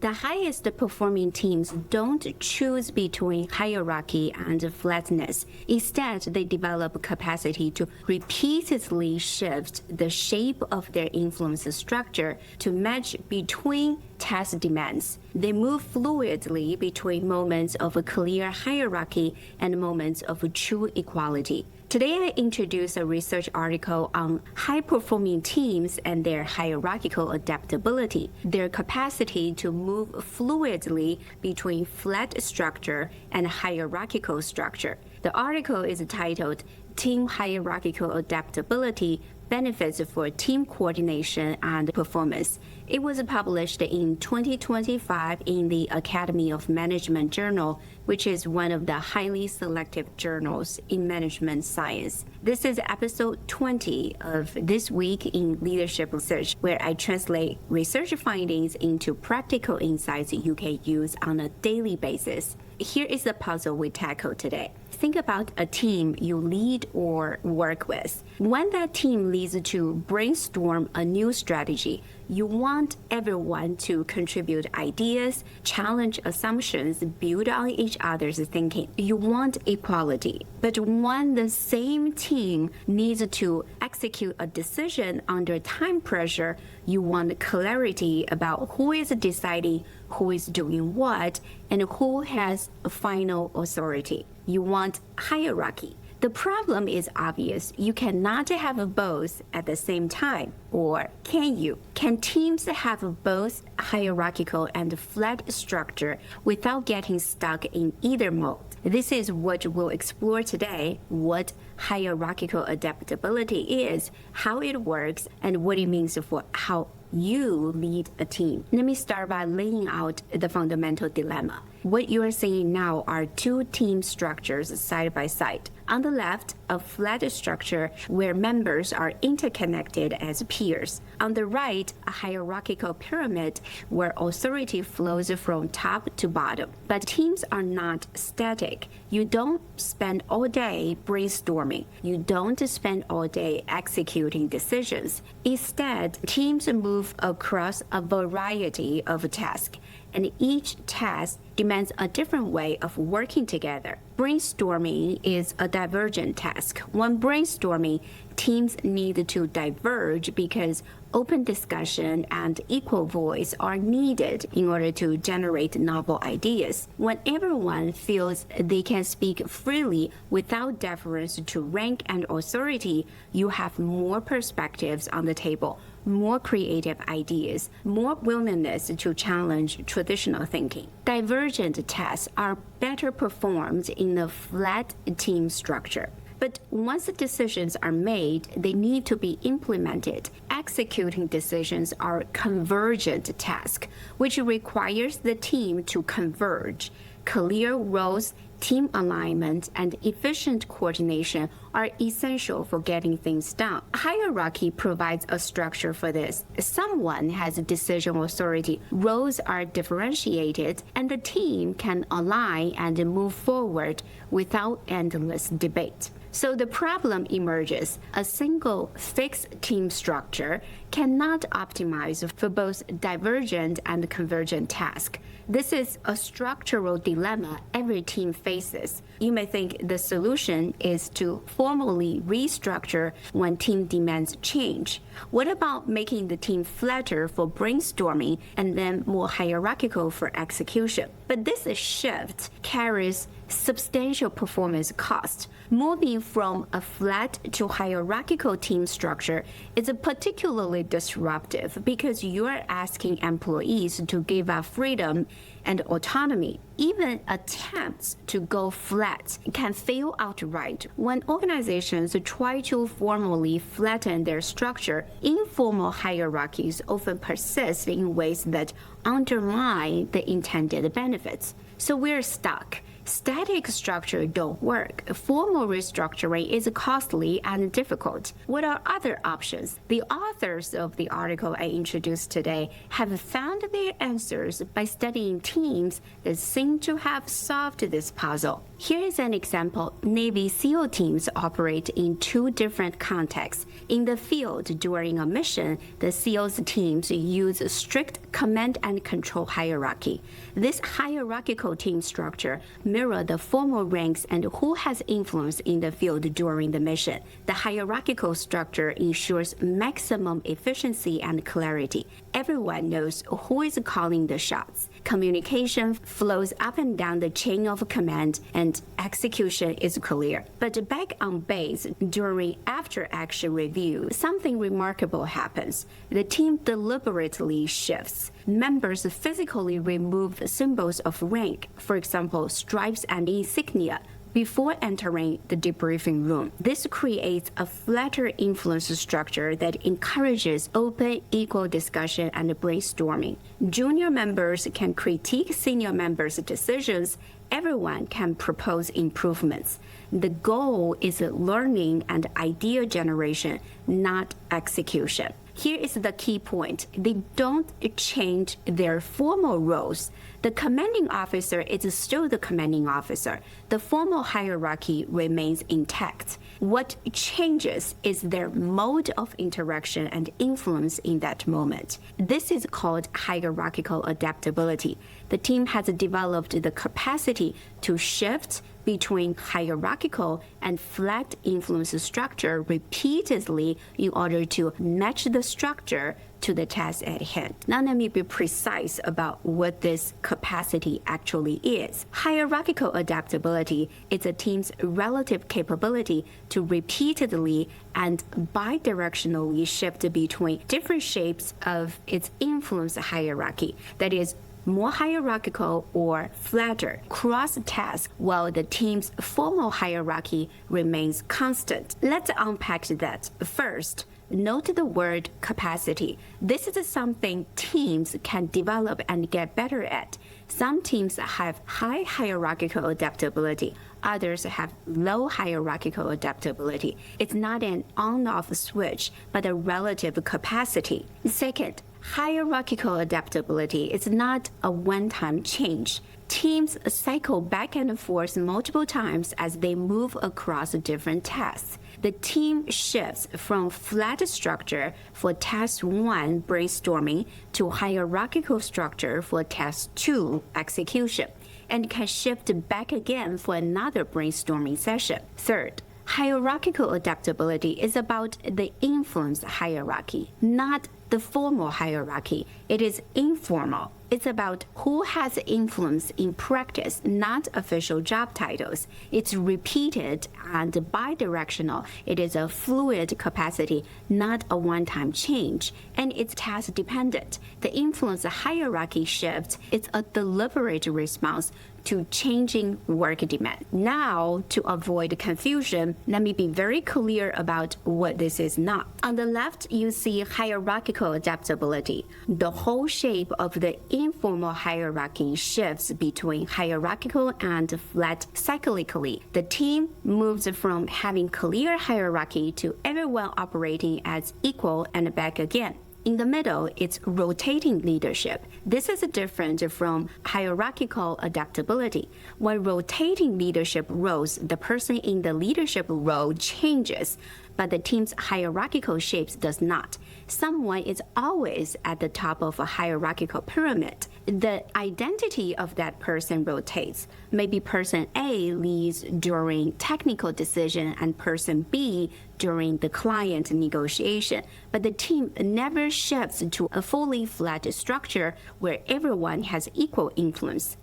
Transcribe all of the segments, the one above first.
The highest performing teams don't choose between hierarchy and flatness. Instead, they develop capacity to repeatedly shift the shape of their influence structure to match between task demands. They move fluidly between moments of a clear hierarchy and moments of true equality. Today, I introduce a research article on high-performing teams and their hierarchical adaptability, their capacity to move fluidly between flat structure and hierarchical structure. The article is titled Team Hierarchical Adaptability Benefits for Team Coordination and Performance. It was published in 2025 in the Academy of Management Journal, which is one of the highly selective journals in management science. This is episode 20 of This Week in Leadership Research, where I translate research findings into practical insights you can use on a daily basis. Here is the puzzle we tackle today. Think about a team you lead or work with. When that team leads to brainstorm a new strategy, you want everyone to contribute ideas, challenge assumptions, build on each other's thinking. You want equality. But when the same team needs to execute a decision under time pressure, you want clarity about who is deciding, who is doing what, and who has final authority. You want hierarchy. The problem is obvious. You cannot have both at the same time. Or can you? Can teams have both hierarchical and flat structure without getting stuck in either mode? This is what we'll explore today, what hierarchical adaptability is, how it works, and what it means for how you lead a team. Let me start by laying out the fundamental dilemma. What you are seeing now are two team structures side by side. On the left, a flat structure where members are interconnected as peers. On the right, a hierarchical pyramid where authority flows from top to bottom. But teams are not static. You don't spend all day brainstorming. You don't spend all day executing decisions. Instead, teams move across a variety of tasks, and each task demands a different way of working together. Brainstorming is a divergent task. When brainstorming, teams need to diverge because open discussion and equal voice are needed in order to generate novel ideas. When everyone feels they can speak freely without deference to rank and authority, you have more perspectives on the table, more creative ideas, more willingness to challenge traditional thinking. Divergent tasks are better performed in a flat team structure. But once the decisions are made, they need to be implemented. Executing decisions are convergent tasks, which requires the team to converge. Clear roles, team alignment, and efficient coordination are essential for getting things done. Hierarchy provides a structure for this. Someone has decision authority, roles are differentiated, and the team can align and move forward without endless debate. So the problem emerges. A single fixed team structure cannot optimize for both divergent and convergent tasks. This is a structural dilemma every team faces. You may think the solution is to formally restructure when team demands change. What about making the team flatter for brainstorming and then more hierarchical for execution? But this shift carries substantial performance cost. Moving from a flat to hierarchical team structure is particularly disruptive because you're asking employees to give up freedom and autonomy. Even attempts to go flat can fail outright. When organizations try to formally flatten their structure, informal hierarchies often persist in ways that undermine the intended benefits. So we're stuck. Static structure don't work. Formal restructuring is costly and difficult. What are other options? The authors of the article I introduced today have found their answers by studying teams that seem to have solved this puzzle. Here is an example. Navy SEAL teams operate in two different contexts. In the field during a mission, the SEALs teams use strict command and control hierarchy. This hierarchical team structure mirrors the formal ranks and who has influence in the field during the mission. The hierarchical structure ensures maximum efficiency and clarity. Everyone knows who is calling the shots. Communication flows up and down the chain of command, and execution is clear. But back on base, during after-action review, something remarkable happens. The team deliberately shifts. Members physically remove the symbols of rank, for example, stripes and insignia, before entering the debriefing room. This creates a flatter influence structure that encourages open, equal discussion and brainstorming. Junior members can critique senior members' decisions. Everyone can propose improvements. The goal is learning and idea generation, not execution. Here is the key point. They don't change their formal roles. The commanding officer is still the commanding officer. The formal hierarchy remains intact. What changes is their mode of interaction and influence in that moment. This is called hierarchical adaptability. The team has developed the capacity to shift between hierarchical and flat influence structure repeatedly in order to match the structure to the task at hand. Now let me be precise about what this capacity actually is. Hierarchical adaptability is a team's relative capability to repeatedly and bidirectionally shift between different shapes of its influence hierarchy. That is, more hierarchical or flatter cross-task while the team's formal hierarchy remains constant. Let's unpack that. First, note the word capacity. This is something teams can develop and get better at. Some teams have high hierarchical adaptability. Others have low hierarchical adaptability. It's not an on-off switch, but a relative capacity. Second, hierarchical adaptability is not a one-time change. Teams cycle back and forth multiple times as they move across different tasks. The team shifts from flat structure for task 1 brainstorming to hierarchical structure for task 2 execution, and can shift back again for another brainstorming session. Third, hierarchical adaptability is about the influence hierarchy, not the formal hierarchy. It is informal. It's about who has influence in practice, not official job titles. It's repeated and bidirectional. It is a fluid capacity, not a one-time change. And it's task-dependent. The influence hierarchy shift is a deliberate response to changing work demand. Now, to avoid confusion, let me be very clear about what this is not. On the left, you see hierarchical adaptability. The whole shape of the informal hierarchy shifts between hierarchical and flat cyclically. The team moves from having clear hierarchy to everyone operating as equal and back again. In the middle, it's rotating leadership. This is different from hierarchical adaptability. When rotating leadership roles, the person in the leadership role changes, but the team's hierarchical shapes does not. Someone is always at the top of a hierarchical pyramid. The identity of that person rotates. Maybe person A leads during technical decision and person B during the client negotiation, but the team never shifts to a fully flat structure where everyone has equal influence.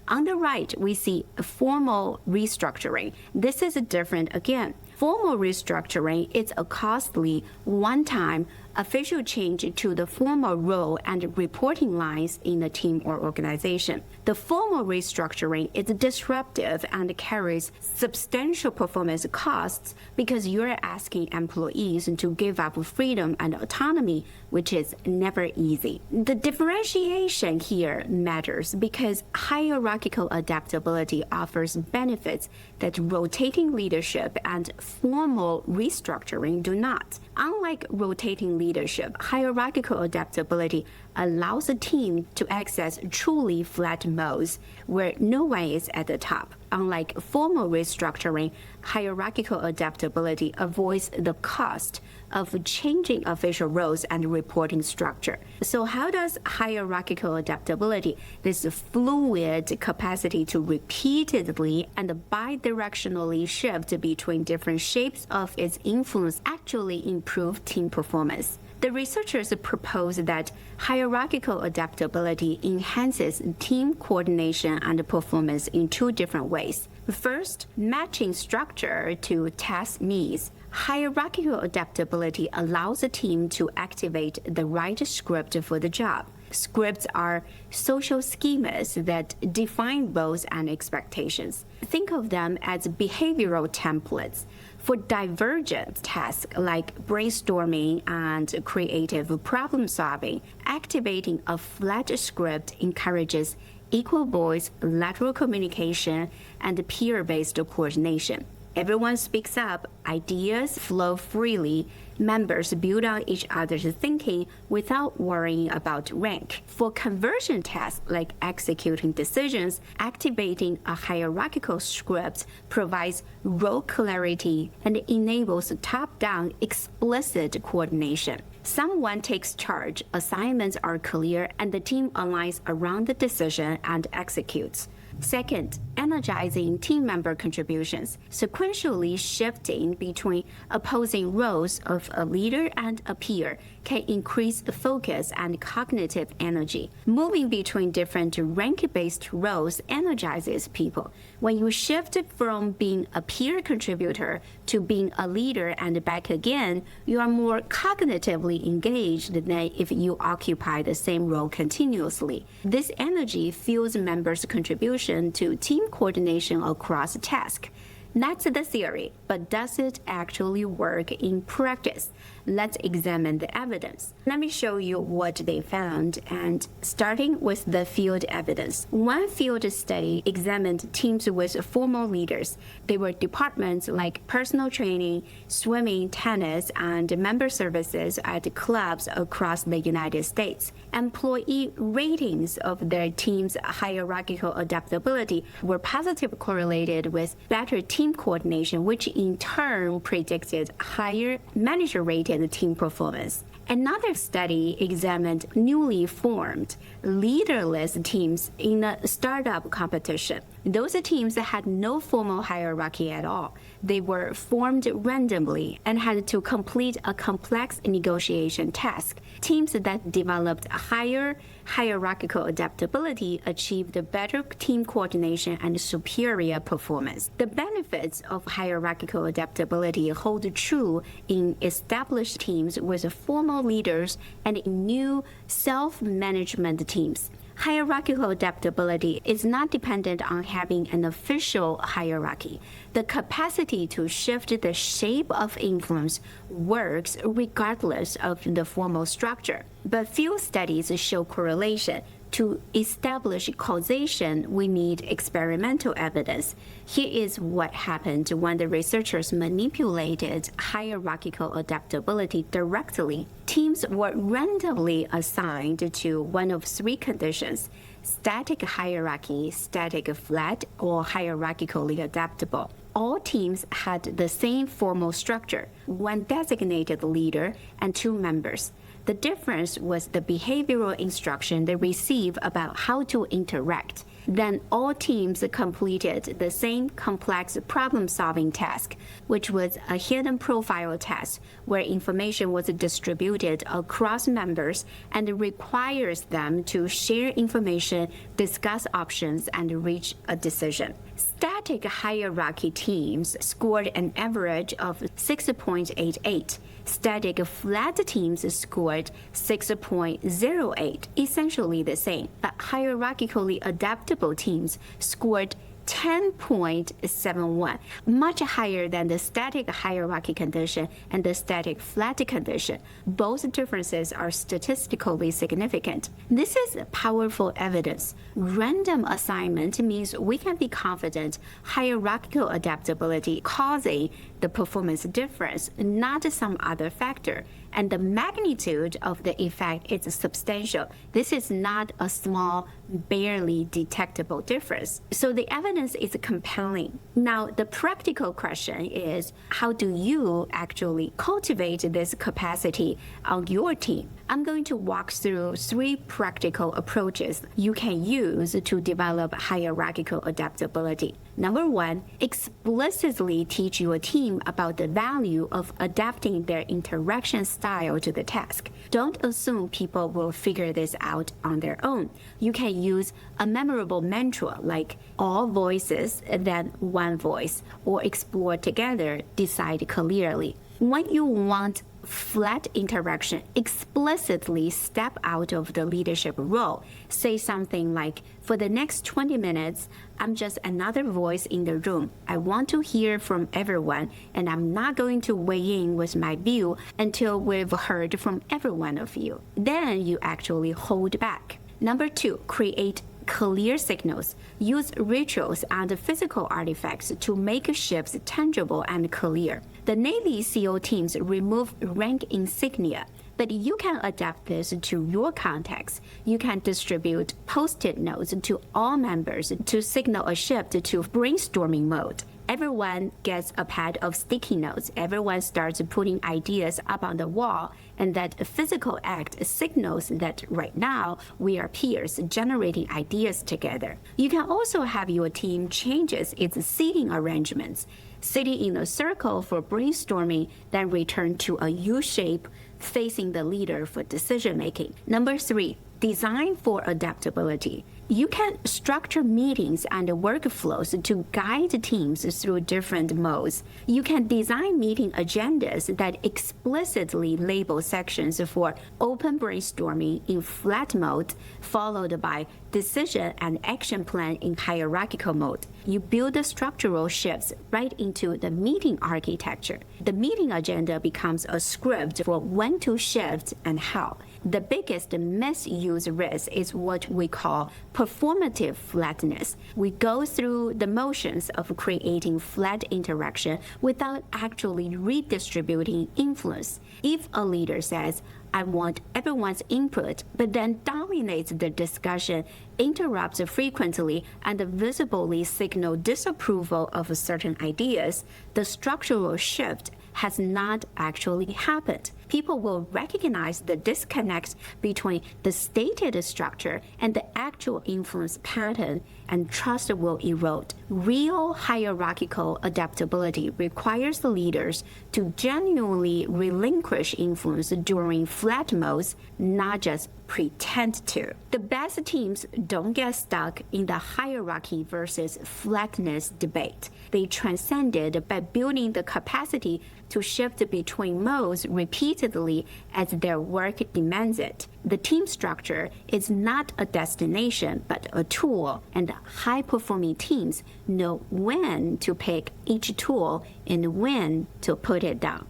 On the right, we see formal restructuring. This is different again. Formal restructuring is a costly, one-time, official change to the formal role and reporting lines in the team or organization. The formal restructuring is disruptive and carries substantial performance costs because you're asking employees to give up freedom and autonomy, which is never easy. The differentiation here matters because hierarchical adaptability offers benefits that rotating leadership and formal restructuring do not. Unlike rotating leadership, hierarchical adaptability allows a team to access truly flat modes where no one is at the top. Unlike formal restructuring, hierarchical adaptability avoids the cost of changing official roles and reporting structure. So how does hierarchical adaptability, this fluid capacity to repeatedly and bidirectionally shift between different shapes of its influence, actually improve team performance? The researchers propose that hierarchical adaptability enhances team coordination and performance in two different ways. First, matching structure to task needs. Hierarchical adaptability allows a team to activate the right script for the job. Scripts are social schemas that define roles and expectations. Think of them as behavioral templates. For divergent tasks like brainstorming and creative problem solving, activating a flat script encourages equal voice, lateral communication, and peer-based coordination. Everyone speaks up, ideas flow freely, members build on each other's thinking without worrying about rank. For conversion tasks like executing decisions, activating a hierarchical script provides role clarity and enables top-down explicit coordination. Someone takes charge, assignments are clear, and the team aligns around the decision and executes. Second, energizing team member contributions, sequentially shifting between opposing roles of a leader and a peer can increase focus and cognitive energy. Moving between different rank-based roles energizes people. When you shift from being a peer contributor to being a leader and back again, you are more cognitively engaged than if you occupy the same role continuously. This energy fuels members' contribution to team coordination across tasks. That's the theory, but does it actually work in practice? Let's examine the evidence. Let me show you what they found, and starting with the field evidence. One field study examined teams with formal leaders. They were departments like personal training, swimming, tennis, and member services at clubs across the United States. Employee ratings of their team's hierarchical adaptability were positively correlated with better team coordination, which in turn predicted higher manager-rated team performance. Another study examined newly formed, leaderless teams in a startup competition. Those teams had no formal hierarchy at all. They were formed randomly and had to complete a complex negotiation task. Teams that developed higher hierarchical adaptability achieved better team coordination and superior performance. The benefits of hierarchical adaptability hold true in established teams with formal leaders and in new self-management teams. Hierarchical adaptability is not dependent on having an official hierarchy. The capacity to shift the shape of influence works regardless of the formal structure. But few studies show correlation. To establish causation, we need experimental evidence. Here is what happened when the researchers manipulated hierarchical adaptability directly. Teams were randomly assigned to one of three conditions: static hierarchy, static flat, or hierarchically adaptable. All teams had the same formal structure, one designated leader and two members. The difference was the behavioral instruction they receive about how to interact. Then all teams completed the same complex problem-solving task, which was a hidden profile test where information was distributed across members and requires them to share information, discuss options, and reach a decision. Static hierarchy teams scored an average of 6.88. Static flat teams scored 6.08, essentially the same. But hierarchically adaptable teams scored 10.71, much higher than the static hierarchy condition and the static flat condition. Both differences are statistically significant. This is powerful evidence. Random assignment means we can be confident hierarchical adaptability causing the performance difference, not some other factor. And the magnitude of the effect is substantial. This is not a small, barely detectable difference. So the evidence is compelling. Now, the practical question is, how do you actually cultivate this capacity on your team? I'm going to walk through 3 practical approaches you can use to develop hierarchical adaptability. Number 1, explicitly teach your team about the value of adapting their interaction style to the task. Don't assume people will figure this out on their own. You can use a memorable mantra like all voices, then one voice, or explore together, decide clearly. When you want flat interaction, explicitly step out of the leadership role. Say something like, for the next 20 minutes, I'm just another voice in the room. I want to hear from everyone, and I'm not going to weigh in with my view until we've heard from every one of you. Then you actually hold back. Number 2, create clear signals. Use rituals and physical artifacts to make shifts tangible and clear. The Navy SEAL teams remove rank insignia, but you can adapt this to your context. You can distribute post-it notes to all members to signal a shift to brainstorming mode. Everyone gets a pad of sticky notes. Everyone starts putting ideas up on the wall, and that physical act signals that right now we are peers generating ideas together. You can also have your team changes its seating arrangements, sitting in a circle for brainstorming, then return to a U shape facing the leader for decision making. Number 3, design for adaptability. You can structure meetings and workflows to guide teams through different modes. You can design meeting agendas that explicitly label sections for open brainstorming in flat mode, followed by decision and action plan in hierarchical mode. You build the structural shifts right into the meeting architecture. The meeting agenda becomes a script for when to shift and how. The biggest misuse risk is what we call performative flatness. We go through the motions of creating flat interaction without actually redistributing influence. If a leader says, I want everyone's input, but then dominates the discussion, interrupts frequently, and visibly signal disapproval of certain ideas, the structural shift has not actually happened. People will recognize the disconnect between the stated structure and the actual influence pattern, and trust will erode. Real hierarchical adaptability requires the leaders to genuinely relinquish influence during flat modes, not just pretend to. The best teams don't get stuck in the hierarchy versus flatness debate. They transcend it by building the capacity to shift between modes repeatedly as their work demands it. The team structure is not a destination, but a tool, and high-performing teams know when to pick each tool and when to put it down.